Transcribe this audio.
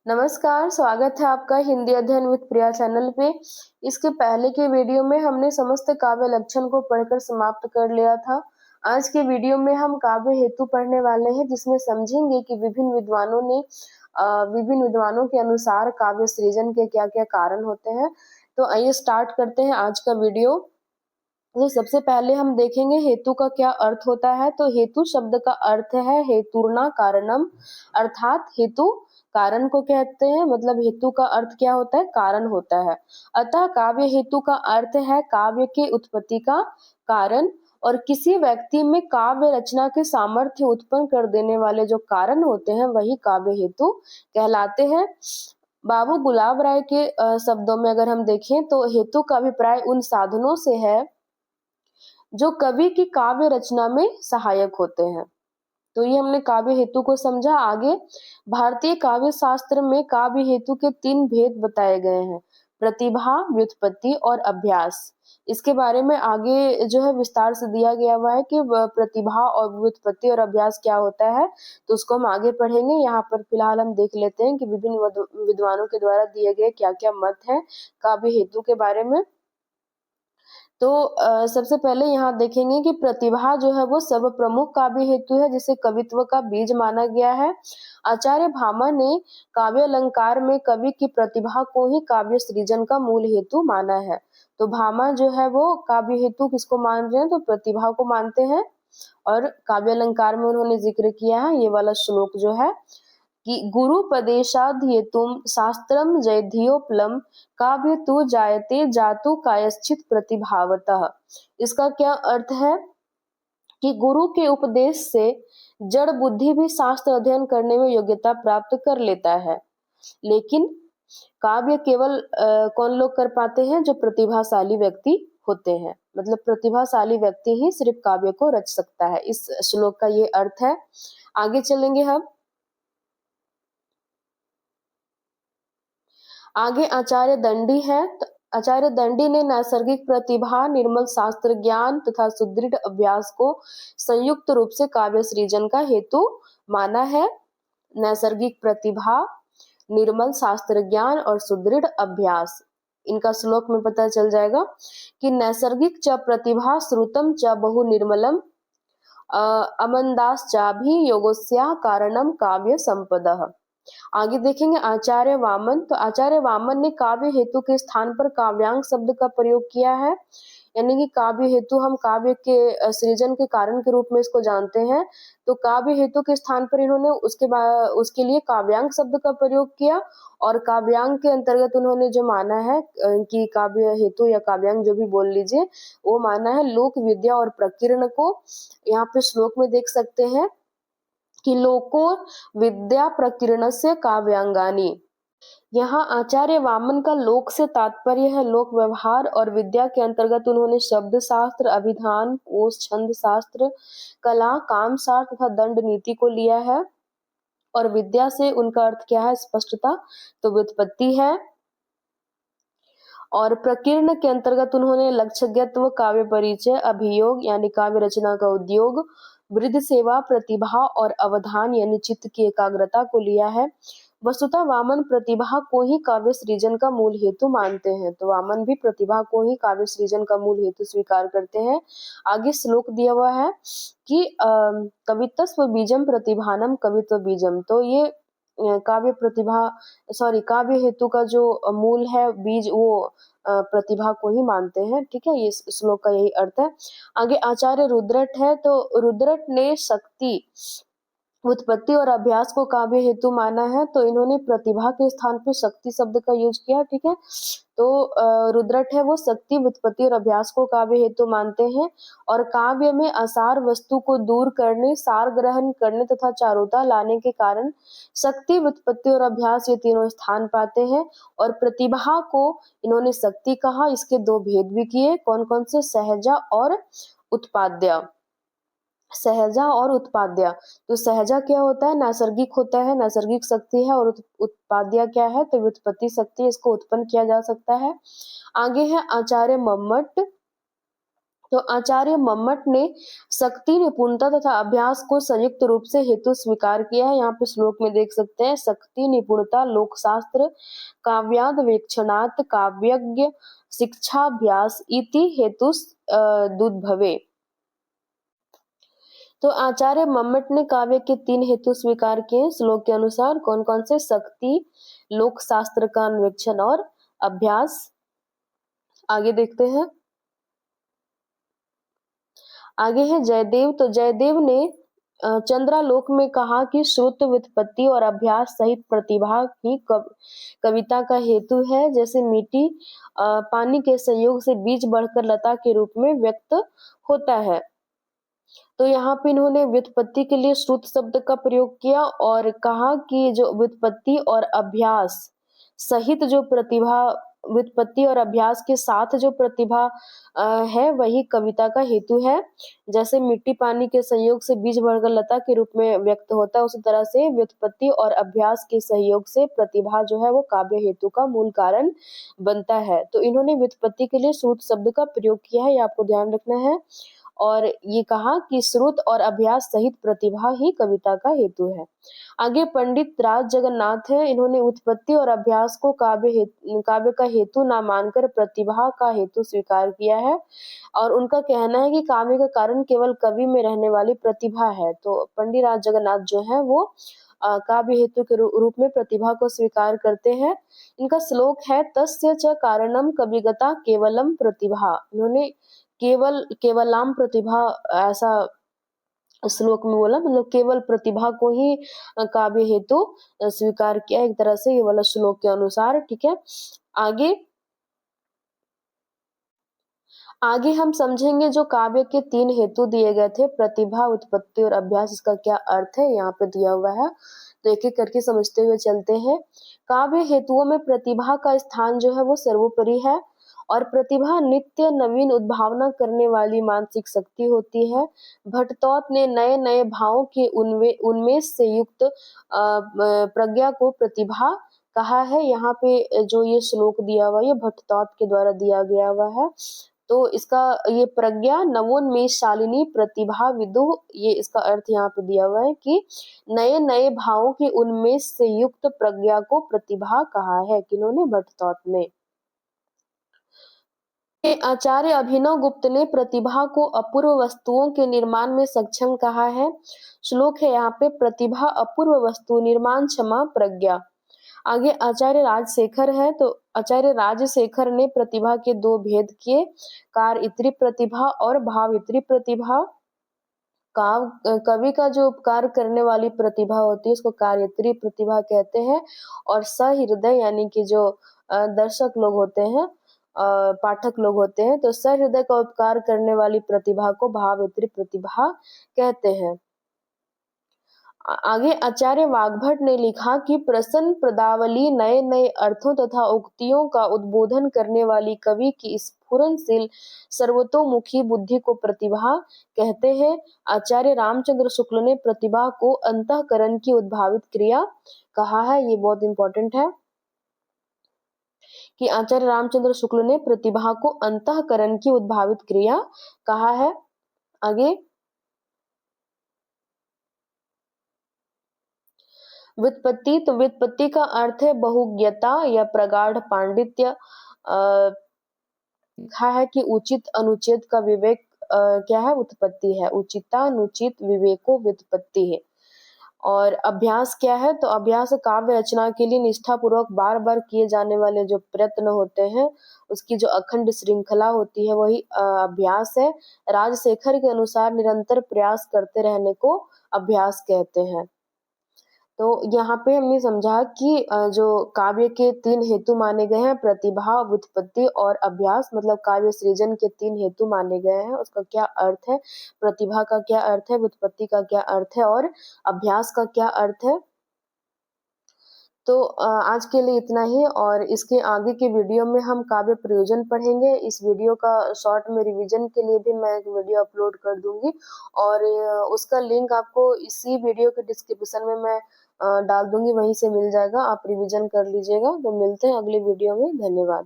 नमस्कार, स्वागत है आपका हिंदी अध्ययन विद प्रिया चैनल पे। इसके पहले के वीडियो में हमने समस्त काव्य लक्षण को पढ़कर समाप्त कर लिया था। आज के वीडियो में हम काव्य हेतु पढ़ने वाले हैं, जिसमें समझेंगे कि विभिन्न विद्वानों के अनुसार काव्य सृजन के क्या-क्या कारण होते हैं। तो आइए स्टार्ट करते हैं आज का वीडियो। तो सबसे पहले हम देखेंगे हेतु का क्या अर्थ होता है। तो हेतु शब्द का अर्थ है हेतुर्ना कारणम, अर्थात हेतु कारण को कहते हैं। मतलब हेतु का अर्थ क्या होता है? कारण होता है। अतः काव्य हेतु का अर्थ है काव्य के उत्पत्ति का कारण, और किसी व्यक्ति में काव्य रचना के सामर्थ्य उत्पन्न कर देने वाले जो कारण होते हैं वही काव्य हेतु कहलाते हैं। बाबू गुलाब राय के शब्दों में अगर हम देखें तो हेतु का अभिप्राय उन साधनों से है जो कवि की काव्य रचना में सहायक होते हैं। तो ये हमने काव्य हेतु को समझा। आगे भारतीय काव्य शास्त्र में काव्य हेतु के 3 भेद बताए गए हैं: प्रतिभा, व्युत्पत्ति और अभ्यास। इसके बारे में आगे जो है विस्तार से दिया गया हुआ है कि प्रतिभा और व्युत्पत्ति और अभ्यास क्या होता है, तो उसको हम आगे पढ़ेंगे। यहाँ पर फिलहाल हम देख लेते हैं कि विभिन्न विद्वानों के द्वारा दिए गए क्या क्या मत है काव्य हेतु के बारे में। तो सबसे पहले यहाँ देखेंगे कि प्रतिभा जो है वो सर्वप्रमुख काव्य हेतु है, जिसे कवित्व का बीज माना गया है। आचार्य भामा ने काव्य अलंकार में कवि की प्रतिभा को ही काव्य सृजन का मूल हेतु माना है। तो भामा जो है वो काव्य हेतु किसको मान रहे हैं? तो प्रतिभा को मानते हैं। और काव्य अलंकार में उन्होंने जिक्र किया है ये वाला श्लोक जो है कि गुरुपदेशाद् हेतुम शास्त्रम जयध्योपलम काव्य तु जायते जातु कायश्चित प्रतिभावतः। इसका क्या अर्थ है कि गुरु के उपदेश से जड़ बुद्धि भी शास्त्र अध्ययन करने में योग्यता प्राप्त कर लेता है, लेकिन काव्य केवल कौन लोग कर पाते हैं? जो प्रतिभाशाली व्यक्ति होते हैं। मतलब प्रतिभाशाली व्यक्ति ही सिर्फ काव्य को रच सकता है। इस श्लोक का ये अर्थ है। आगे चलेंगे हम। आगे आचार्य दंडी है। तो आचार्य दंडी ने नैसर्गिक प्रतिभा, निर्मल शास्त्र ज्ञान तथा सुदृढ़ अभ्यास को संयुक्त रूप से काव्य सृजन का हेतु माना है। नैसर्गिक प्रतिभा, निर्मल शास्त्र ज्ञान और सुदृढ़ अभ्यास, इनका श्लोक में पता चल जाएगा कि नैसर्गिक च प्रतिभा श्रुतम च बहु निर्मलम अमंदाश्चाभि योगस्या कारणम काव्य संपदः। आगे देखेंगे आचार्य वामन। तो आचार्य वामन ने काव्य हेतु के स्थान पर काव्यांग शब्द का प्रयोग किया है। यानी कि काव्य हेतु हम काव्य के सृजन के कारण के रूप में इसको जानते हैं। तो काव्य हेतु के स्थान पर इन्होंने उसके लिए काव्यांग शब्द का प्रयोग किया, और काव्यांग के अंतर्गत उन्होंने जो माना है कि काव्य हेतु या काव्यांग जो भी बोल लीजिए, वो माना है लोक विद्या और प्रकीर्ण को। यहाँ पे श्लोक में देख सकते हैं कि लोको विद्या प्रकीर्णस्य काव्यांगानी। यहाँ आचार्य वामन का लोक से तात्पर्य है लोक व्यवहार, और विद्या के अंतर्गत उन्होंने शब्द शास्त्र, अभिधान, कोश, छंद शास्त्र, कला, काम शास्त्र तथा दंड नीति को लिया है। और विद्या से उनका अर्थ क्या है? स्पष्टता, तो व्युत्पत्ति है। और प्रकीर्ण के अंतर्गत उन्होंने लक्ष्यज्ञत्व, काव्य परिचय, अभियोग यानी काव्य रचना का उद्योग, वृद्ध सेवा, प्रतिभा और अवधान यानी चित्त की एकाग्रता को लिया है। वस्तुतः वामन प्रतिभा को ही काव्य सृजन का मूल हेतु मानते हैं। तो वामन भी प्रतिभा को ही काव्य सृजन का मूल हेतु स्वीकार करते हैं। आगे श्लोक दिया हुआ है कि कवित्व बीजम प्रतिभानम कवित्व बीजम। तो ये काव्य हेतु का जो मूल है, बीज, वो प्रतिभा को ही मानते हैं। ठीक है, ये श्लोक का यही अर्थ है। आगे आचार्य रुद्रट है। तो रुद्रट ने शक्ति, उत्पत्ति और अभ्यास को काव्य हेतु माना है। तो इन्होंने प्रतिभा के स्थान पे शक्ति शब्द का यूज किया। ठीक है, तो रुद्रट है वो शक्ति, व्युत्पत्ति और अभ्यास को काव्य हेतु मानते हैं। और काव्य में असार वस्तु को दूर करने, सार ग्रहण करने तथा चारुता लाने के कारण शक्ति, व्युत्पत्ति और अभ्यास ये तीनों स्थान पाते हैं। और प्रतिभा को इन्होंने शक्ति कहा। इसके 2 भेद भी किए। कौन कौन से? सहजा और उत्पाद्य। सहजा और उत्पाद्य। तो सहजा क्या होता है? नैसर्गिक होता है, नैसर्गिक शक्ति है। और उत्पाद्य क्या है? तो व्युत्पत्ति शक्ति, इसको उत्पन्न किया जा सकता है। आगे है आचार्य मम्मट। तो आचार्य मम्मट ने शक्ति, निपुणता तथा अभ्यास को संयुक्त रूप से हेतु स्वीकार किया है। यहाँ पे श्लोक में देख सकते हैं, शक्ति, निपुणता, लोकशास्त्र, काव्याद वेक्षणात्, काव्यज्ञ, शिक्षाभ्यास इति हेतु दुद्भवे। तो आचार्य मम्मट ने काव्य के 3 हेतु स्वीकार किए श्लोक के अनुसार। कौन कौन से? शक्ति, लोक शास्त्र का अन्वेक्षण और अभ्यास। आगे देखते हैं। आगे है जयदेव। तो जयदेव ने चंद्रालोक में कहा कि श्रुत, व्युत्पत्ति और अभ्यास सहित प्रतिभा ही कविता का हेतु है। जैसे मिट्टी पानी के संयोग से बीज बढ़कर लता के रूप में व्यक्त होता है। तो यहाँ पे इन्होंने व्युत्पत्ति के लिए श्रुत शब्द का प्रयोग किया और कहा कि जो व्युत्पत्ति और अभ्यास सहित जो प्रतिभा, व्युत्पत्ति और अभ्यास के साथ जो प्रतिभा है वही कविता का हेतु है। जैसे मिट्टी पानी के संयोग से बीज बढ़कर लता के रूप में व्यक्त होता है, उसी तरह से व्युत्पत्ति और अभ्यास के सहयोग से प्रतिभा जो है वो काव्य हेतु का मूल कारण बनता है। तो इन्होंने व्युत्पत्ति के लिए श्रुत शब्द का प्रयोग किया है, ये आपको ध्यान रखना है। और ये कहा कि श्रुत और अभ्यास सहित प्रतिभा ही कविता का हेतु है। आगे पंडित राज जगन्नाथ है। इन्होंने उत्पत्ति और अभ्यास को काव्य का हेतु ना मानकर प्रतिभा का हेतु स्वीकार किया है और उनका कहना है कि काव्य का कारण केवल कवि में रहने वाली प्रतिभा है। तो पंडित राज जगन्नाथ जो है वो काव्य हेतु के रूप में प्रतिभा को स्वीकार करते हैं। इनका श्लोक है, तस्य च कारणम कविगता केवलम प्रतिभा। इन्होंने केवलाम प्रतिभा ऐसा श्लोक में बोला, मतलब केवल प्रतिभा को ही काव्य हेतु स्वीकार किया एक तरह से, ये वाला श्लोक के अनुसार। ठीक है, आगे हम समझेंगे जो काव्य के 3 हेतु दिए गए थे, प्रतिभा, उत्पत्ति और अभ्यास, इसका क्या अर्थ है यहाँ पे दिया हुआ है। तो एक एक करके समझते हुए चलते हैं। काव्य हेतुओं में प्रतिभा का स्थान जो है वो सर्वोपरि है और प्रतिभा नित्य नवीन उद्भावना करने वाली मानसिक शक्ति होती है। भट्टतौत ने नए नए भावों के उन्मेष से युक्त प्रज्ञा को प्रतिभा कहा है। यहाँ पे जो ये श्लोक दिया हुआ है ये भट्टतौत के द्वारा दिया गया हुआ है। तो इसका ये प्रज्ञा नवोन्मेषशालिनी प्रतिभा विदुः, ये इसका अर्थ यहाँ पे दिया हुआ है कि नए नए भावों के उन्मेष से युक्त प्रज्ञा को प्रतिभा कहा है। किन्होंने? भट्टतौत ने। आचार्य अभिनव गुप्त ने प्रतिभा को अपूर्व वस्तुओं के निर्माण में सक्षम कहा है। श्लोक है यहाँ पे, प्रतिभा अपूर्व वस्तु निर्माण क्षमा प्रज्ञा। आगे आचार्य राजशेखर है। तो आचार्य राजशेखर ने प्रतिभा के 2 भेद किए, कार्य प्रतिभा और भाव प्रतिभा। कवि का जो उपकार करने वाली प्रतिभा होती है उसको कार्यत्री प्रतिभा कहते हैं और सहृदय यानी कि जो दर्शक लोग होते हैं, पाठक लोग होते हैं, तो सहृदय का उपकार करने वाली प्रतिभा को भावेत्री प्रतिभा कहते हैं। आगे आचार्य वाग्भट ने लिखा कि प्रसन्न पदावली नए नए अर्थों तथा उक्तियों का उद्बोधन करने वाली कवि की स्फुरनशील सर्वतोमुखी बुद्धि को प्रतिभा कहते हैं। आचार्य रामचंद्र शुक्ल ने प्रतिभा को अंतःकरण की उद्भावित क्रिया कहा है। ये बहुत इंपॉर्टेंट है कि आचार्य रामचंद्र शुक्ल ने प्रतिभा को अंतःकरण की उद्भावित क्रिया कहा है। आगे व्युत्पत्ति। तो व्युत्पत्ति का अर्थ है बहुज्ञता या प्रगाढ़ पांडित्य। लिखा है कि उचित अनुचित का विवेक क्या है? उत्पत्ति है। उचिता अनुचित विवेको व्युत्पत्ति है। और अभ्यास क्या है? तो अभ्यास काव्य रचना के लिए निष्ठा पूर्वक बार बार किए जाने वाले जो प्रयत्न होते हैं उसकी जो अखंड श्रृंखला होती है वही अभ्यास है। राजशेखर के अनुसार निरंतर प्रयास करते रहने को अभ्यास कहते हैं। तो यहाँ पे हमने समझा कि जो काव्य के 3 हेतु माने गए हैं, प्रतिभा, व्युत्पत्ति और अभ्यास, मतलब काव्य सृजन के 3 हेतु माने गए हैं, उसका क्या अर्थ है, प्रतिभा का क्या अर्थ है, व्युत्पत्ति का क्या अर्थ है और अभ्यास का क्या अर्थ है। तो आज के लिए इतना ही और इसके आगे के वीडियो में हम काव्य प्रयोजन पढ़ेंगे। इस वीडियो का शॉर्ट में रिवीजन के लिए भी मैं एक वीडियो अपलोड कर दूंगी और उसका लिंक आपको इसी वीडियो के डिस्क्रिप्शन में मैं डाल दूंगी, वहीं से मिल जाएगा, आप रिवीजन कर लीजिएगा। तो मिलते हैं अगली वीडियो में। धन्यवाद।